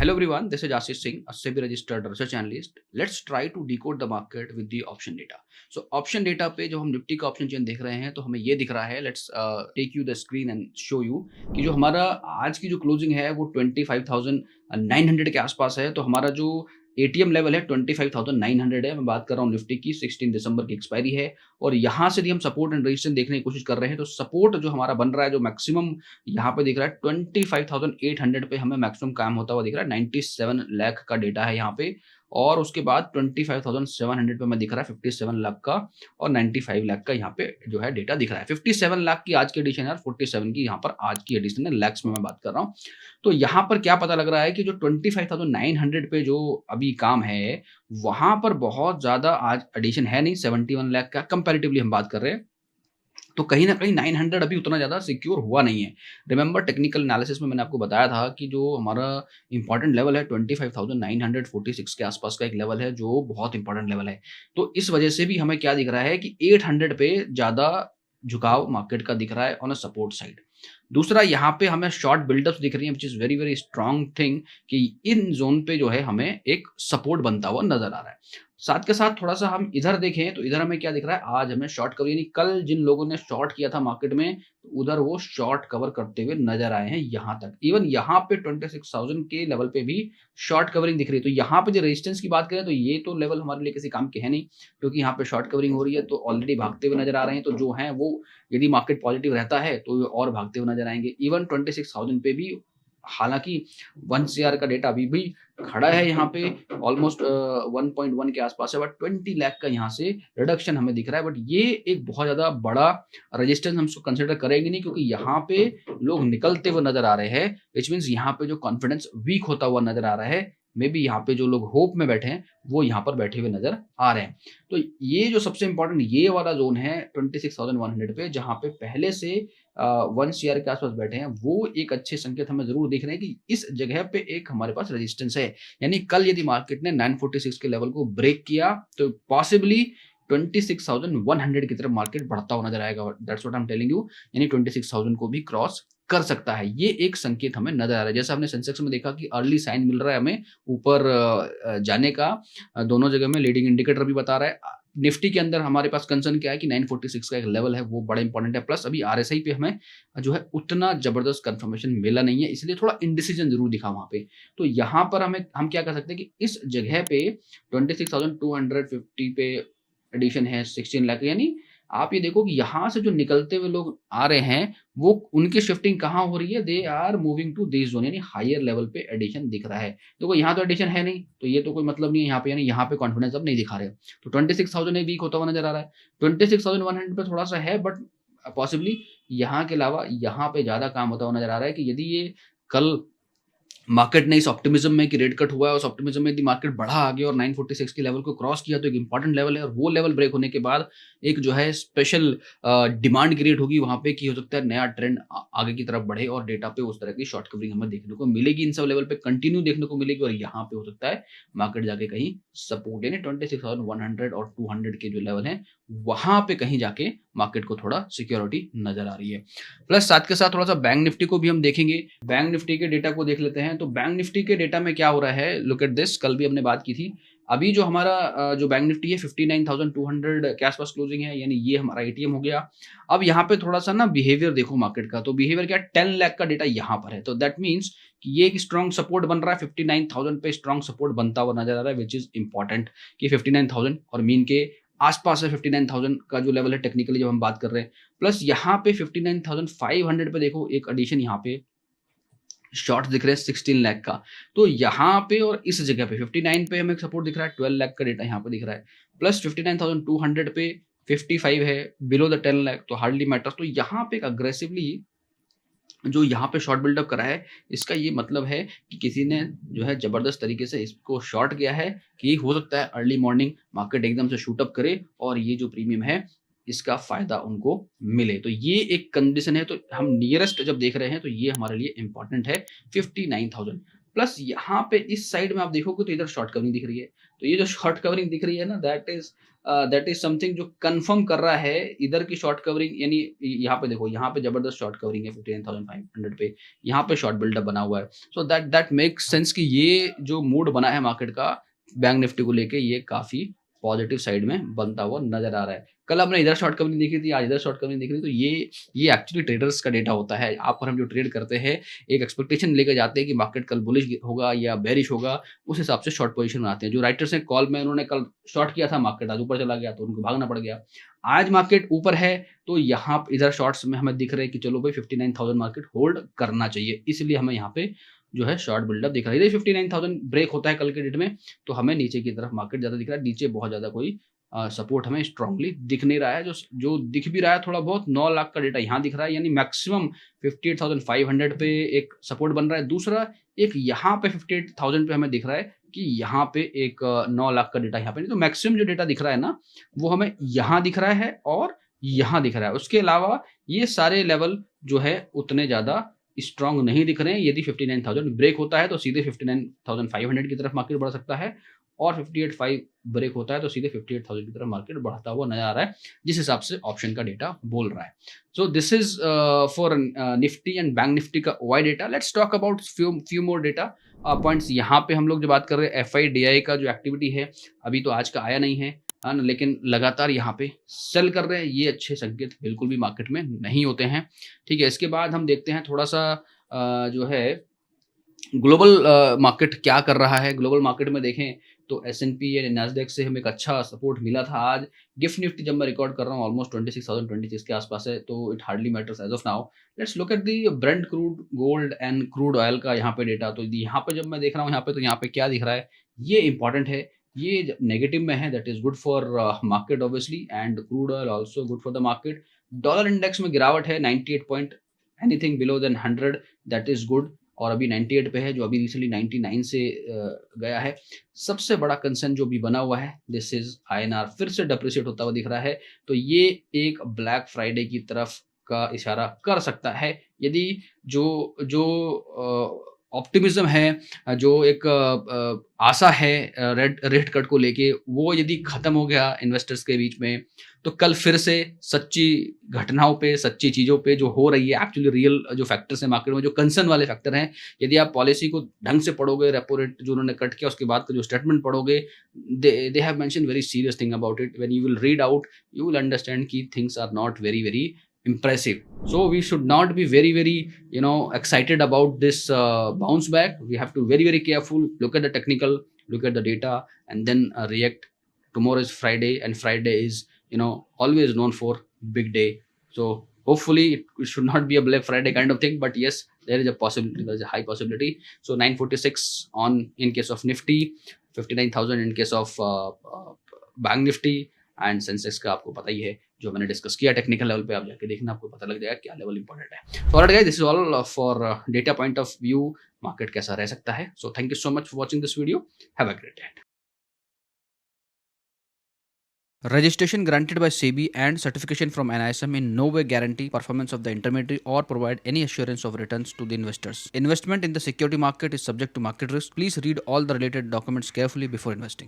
Hello everyone, this is Ashish Singh, a SEBI registered research analyst. Let's try to decode the market with the option data. So option data पे जो हम Nifty का option chain देख रहे हैं तो हमें ये दिख रहा है. Let's take you the screen and show you कि जो हमारा आज की जो क्लोजिंग है वो 25,900 के आसपास है. तो हमारा जो एटीएम लेवल है 25,900 है. मैं बात कर रहा हूँ निफ्टी की. 16 दिसंबर की एक्सपायरी है और यहाँ से भी हम सपोर्ट एंड रेजिस्टेंस देखने की कोशिश कर रहे हैं. तो सपोर्ट जो हमारा बन रहा है, जो मैक्सिमम यहाँ पे दिख रहा है 25,800 पे हमें मैक्सिमम काम होता हुआ दिख रहा है. 97 लाख का डेटा है यहाँ पे और उसके बाद 25,700 पे मैं दिख रहा है 57 लाख का और 95 लाख का यहाँ पे जो है डेटा दिख रहा है. 57 लाख की आज की एडिशन है और 47 की यहाँ पर आज की एडिशन है. लैक्स में मैं बात कर रहा हूँ. तो यहाँ पर क्या पता लग रहा है कि जो 25,900 पे जो अभी काम है वहां पर बहुत ज्यादा आज एडिशन है नहीं. 71 लाख का कंपैरेटिवली हम बात कर रहे हैं. तो कहीं ना कहीं 900 अभी उतना ज़्यादा सिक्योर हुआ नहीं है. रिमेंबर टेक्निकल एनालिसिस में मैंने आपको बताया था कि जो हमारा इंपॉर्टेंट लेवल है 25,946 के आसपास का एक लेवल है जो बहुत इंपॉर्टेंट लेवल है. तो इस वजह से भी हमें क्या दिख रहा है कि 800 पे ज़्यादा झुकाव मार्केट का दिख रहा है ऑन अ सपोर्ट साइड. दूसरा यहाँ पे हमें शॉर्ट बिल्डअप्स दिख रही है which is very very strong thing कि इन जोन पे जो है हमें एक सपोर्ट बनता हुआ नजर आ रहा है. साथ के साथ थोड़ा सा हम इधर देखें तो इधर हमें क्या दिख रहा है, आज हमें शॉर्ट कवर यानी कल जिन लोगों ने शॉर्ट किया था मार्केट में तो उधर वो शॉर्ट कवर करते हुए नजर आए हैं. यहाँ तक इवन यहाँ पे 26,000 के लेवल पे भी शॉर्ट कवरिंग दिख रही है. तो यहाँ पे जो रेजिस्टेंस की बात करें तो ये तो लेवल हमारे लिए किसी काम के है नहीं क्योंकि यहाँ पे शॉर्ट कवरिंग हो रही है तो ऑलरेडी भागते हुए नजर आ रहे हैं. तो जो है वो यदि मार्केट पॉजिटिव रहता है तो और भागते हुए नजर आएंगे. इवन 26,000 पे भी हालांकि 1 CR का डेटा अभी भी खड़ा है यहाँ पे ऑलमोस्ट 1.1 के आसपास है बट 20 लाख का यहाँ से रिडक्शन हमें दिख रहा है. बट ये एक बहुत ज्यादा बड़ा रेजिस्टेंस हम इसको कंसिडर करेंगे नहीं क्योंकि यहाँ पे लोग निकलते हुए नजर आ रहे हैं विच मीन्स यहाँ पे जो कॉन्फिडेंस वीक होता हुआ नजर आ रहा है. मे बी यहाँ पे जो लोग होप में बैठे हैं वो यहाँ पर बैठे हुए नजर आ रहे हैं. तो ये जो सबसे इंपॉर्टेंट ये वाला जोन है 26,100 पे जहाँ पे पहले से 1 CR के आसपास बैठे हैं वो एक अच्छे संकेत हमें जरूर दिख रहे हैं कि इस जगह पे एक हमारे पास रेजिस्टेंस है. यानी कल यदि मार्केट ने 946 के लेवल को ब्रेक किया तो पॉसिबली 26,100 की तरफ मार्केट बढ़ता हुआ नजर आएगा. That's what I am telling you. यानी 26,000 को भी क्रॉस कर सकता है. ये एक संकेत हमें नजर आ रहा है. जैसा हमने सेंसेक्स में देखा कि अर्ली साइन मिल रहा है हमें ऊपर जाने का. दोनों जगह में लीडिंग इंडिकेटर भी बता रहा है. निफ्टी के अंदर हमारे पास कंसर्न क्या है कि 946 का एक लेवल है वो बड़ा इंपॉर्टेंट है. प्लस अभी आरएसआई पे हमें जो है उतना जबरदस्त कंफर्मेशन मिला नहीं है इसलिए थोड़ा इंडिसीजन जरूर दिखा वहां पे. तो यहाँ पर हम क्या कर सकते हैं कि इस जगह पे 26,250 पे एडिशन है 16 लाख. यानी आप ये देखो कि यहाँ से जो निकलते हुए लोग आ रहे हैं वो उनकी शिफ्टिंग कहाँ हो रही है. They are moving to this zone यानी हायर लेवल पे एडिशन दिख रहा है. देखो यहाँ तो एडिशन है नहीं तो ये तो कोई मतलब नहीं है यहाँ पे. यानी यहाँ पे कॉन्फिडेंस अब नहीं दिखा रहे. तो 26,000 एक वीक होता हुआ नजर आ रहा है. 26,100 पे थोड़ा सा है बट पॉसिबली यहाँ के अलावा यहाँ पे ज्यादा काम होता हुआ नजर आ रहा है कि यदि ये कल मार्केट ने इस ऑप्टिमिज्म में कि रेट कट हुआ है उस ऑप्टिमिज्म में यदि मार्केट बढ़ा आगे और 946 के लेवल को क्रॉस किया तो एक इंपॉर्टेंट लेवल है और वो लेवल ब्रेक होने के बाद एक जो है स्पेशल डिमांड क्रिएट होगी वहां पे कि हो सकता है नया ट्रेंड आगे की तरफ बढ़े और डेटा पे उस तरह की शॉर्ट कवरिंग हमें देखने को मिलेगी. इन सब लेवल पे कंटिन्यू देखने को मिलेगी और यहाँ पे हो सकता है मार्केट जाके कहीं सपोर्ट यानी 26,100 और 200 के जो लेवल है वहां पे कहीं जाके मार्केट को थोड़ा सिक्योरिटी नजर आ रही है. प्लस साथ के साथ थोड़ा सा बैंक निफ्टी को भी हम देखेंगे. बैंक निफ्टी के डेटा को देख लेते हैं. तो बैंक निफ्टी के डेटा में क्या हो रहा है, लुक एट दिस. कल भी हमने बात की थी. अभी जो हमारा जो बैंक निफ्टी है 59,200 के आसपास क्लोजिंग है यानी ये हमारा एटीएम हो गया. अब यहाँ पे थोड़ा सा ना बिहेवियर देखो मार्केट का. तो बिहेवियर क्या, 10 लाख का डेटा यहाँ पर है. तो दैट मीन्स कि ये एक स्ट्रॉन्ग सपोर्ट बन रहा है. 59,000 पे स्ट्रॉन्ग सपोर्ट बनता हुआ नजर आ रहा है विच इज इंपॉर्टेंट कि 59,000 और मीन के आसपास है 59,000 का जो लेवल है टेक्निकली जब हम बात कर रहे हैं. प्लस यहाँ पे 59,500 पे देखो एक एडिशन यहाँ पे शॉर्ट्स दिख रहे हैं 16 लाख का. तो यहाँ पे और इस जगह पे 59 पे हमें सपोर्ट दिख रहा है. 12 लाख का डेटा यहाँ पे दिख रहा है. प्लस 59,200 पे 55 है बिलो द 10 लाख तो हार्डली मैटर्स. तो यहाँ पे अग्रेसिवली जो यहाँ पे शॉर्ट बिल्डअप करा है इसका ये मतलब है कि किसी ने जो है जबरदस्त तरीके से इसको शॉर्ट किया है कि हो सकता है अर्ली मॉर्निंग मार्केट एकदम से शूट अप करे और ये जो प्रीमियम है इसका फायदा उनको मिले. तो ये एक कंडीशन है. तो हम नियरेस्ट जब देख रहे हैं तो ये हमारे लिए इंपॉर्टेंट है 59,000. प्लस यहाँ पे इस साइड में आप देखोगे तो इधर शॉर्ट कवरिंग दिख रही है। तो ये जो शॉर्ट कवरिंग दिख रही है ना, दैट इज़ समथिंग जो कन्फर्म कर रहा है इधर की शॉर्ट कवरिंग, यानी यहाँ पे देखो, यहाँ पे ज़बरदस्त शॉर्ट कवरिंग है 59,500 पे, यहाँ पे शॉर्ट बिल्डअप बना हुआ है। सो दैट मेक्स सेंस कि ये जो मूड बना है मार्केट का बैंक निफ्टी को लेके, ये काफ़ी पॉजिटिव साइड में बनता हुआ नज़र आ रहा है। कल हमने इधर शॉर्ट कवरिंग देखी थी, आज इधर शॉर्ट कवरिंग दिख रही है, तो ये एक्चुअली ट्रेडर्स का डेटा होता है। आप और हम जो ट्रेड करते हैं, एक एक्सपेक्टेशन लेके जाते हैं कि मार्केट कल बुलिश होगा या बेरिश होगा, उस हिसाब से शॉर्ट पोजीशन बनाते हैं। जो राइटर्स हैं कॉल में, उन्होंने कल शॉर्ट किया था, मार्केट आज ऊपर चला गया तो उनको भागना पड़ गया। आज मार्केट ऊपर है तो यहाँ इधर शॉर्ट्स में हमें दिख रहे हैं कि चलो भाई 59,000 मार्केट होल्ड करना चाहिए, इसलिए हमें यहाँ पे जो है शॉर्ट बिल्डअप दिख रहा है। 59,000 ब्रेक होता है कल के डेट में तो हमें नीचे की तरफ मार्केट ज़्यादा दिख रहा है, नीचे बहुत ज़्यादा कोई सपोर्ट हमें स्ट्रांगली दिख नहीं रहा है। जो दिख भी रहा है थोड़ा बहुत, 9 लाख का डेटा यहाँ दिख रहा है, यानी मैक्सिमम 58,500 पे एक सपोर्ट बन रहा है। दूसरा एक यहाँ पे 58,000 पे हमें दिख रहा है कि यहाँ पे एक 9 लाख का डेटा यहाँ पे नहीं, तो मैक्सिमम जो डेटा दिख रहा है ना, वो हमें यहाँ दिख रहा है और यहाँ दिख रहा है। उसके अलावा ये सारे लेवल जो है उतने ज़्यादा स्ट्रांग नहीं दिख रहे हैं। यदि 59,000 ब्रेक होता है तो सीधे 59,500 की तरफ मार्केट बढ़ सकता है, और 58,500 ब्रेक होता है तो सीधे 58,000 की तरफ मार्केट बढ़ता हुआ नजर आ रहा है, जिस हिसाब से ऑप्शन का डेटा बोल रहा है। So this is for Nifty and bank Nifty का Y data. Let's talk about few more data points. यहाँ पे हम लोग जो बात कर रहे हैं FIDI का जो एक्टिविटी है, अभी तो आज का आया नहीं है ना, लेकिन लगातार यहाँ पे सेल कर रहे हैं। ये अच्छे संकेत बिल्कुल भी मार्केट में नहीं होते हैं, ठीक है। इसके बाद हम देखते हैं थोड़ा सा जो है ग्लोबल मार्केट क्या कर रहा है। ग्लोबल मार्केट में देखें तो S&P या नैस्डैक से हमें एक अच्छा सपोर्ट मिला था आज। गिफ्ट निफ्टी जब मैं रिकॉर्ड कर रहा हूँ ऑलमोस्ट 26,026 के आसपास है, तो it hardly matters as of now. Let's look at the Brent crude, gold and crude oil का यहाँ पे डेटा। तो यहाँ पे जब मैं देख रहा हूँ यहाँ पे, तो यहाँ पे क्या दिख रहा है, ये इंपॉर्टेंट है। ये नेगेटिव में है, that is good for market obviously, and crude oil also good for the market. Dollar index में गिरावट है 98 point, anything below than 100 that is good, और अभी 98 पे है, जो अभी रिसेंटली 99 से गया है। सबसे बड़ा कंसर्न जो भी बना हुआ है, दिस इज INR फिर से डिप्रिशिएट होता हुआ दिख रहा है, तो ये एक ब्लैक फ्राइडे की तरफ का इशारा कर सकता है। यदि जो जो ऑप्टिमिज्म है, जो एक आशा है रेड रेट कट को लेके, वो यदि खत्म हो गया इन्वेस्टर्स के बीच में, तो कल फिर से सच्ची घटनाओं पे, सच्ची चीज़ों पे जो हो रही है, एक्चुअली रियल जो फैक्टर्स हैं मार्केट में, जो कंसर्न वाले फैक्टर हैं, यदि आप पॉलिसी को ढंग से पढ़ोगे, रेपो रेट जो उन्होंने कट किया उसके बाद का जो स्टेटमेंट पढ़ोगे, they have mention very serious thing about it. When you will read out, you will understand कि things are not very very impressive. So we should not be very excited about this bounce back. We have to very careful, look at the technical, look at the data, and then react. Tomorrow is Friday, and Friday is always known for big day. So hopefully it should not be a Black Friday kind of thing, but yes, there is a possibility, there is a high possibility. So 946 on in case of Nifty, 59,000 in case of Bank Nifty, and Sensex का आपको पता ही है, जो मैंने discuss किया technical level पे, आप जाके देखना, आपको पता लग जाएगा क्या लेवल इंपॉर्टेंट है। तो alright guys, this is all for data point of view, market कैसा रह सकता है। So thank you so much for watching this video, have a great day. Registration granted by SEBI and certification from NISM in no way guarantee performance of the intermediary or provide any assurance of returns to the investors. Investment in the security market is subject to market risk. Please read all the related documents carefully before investing.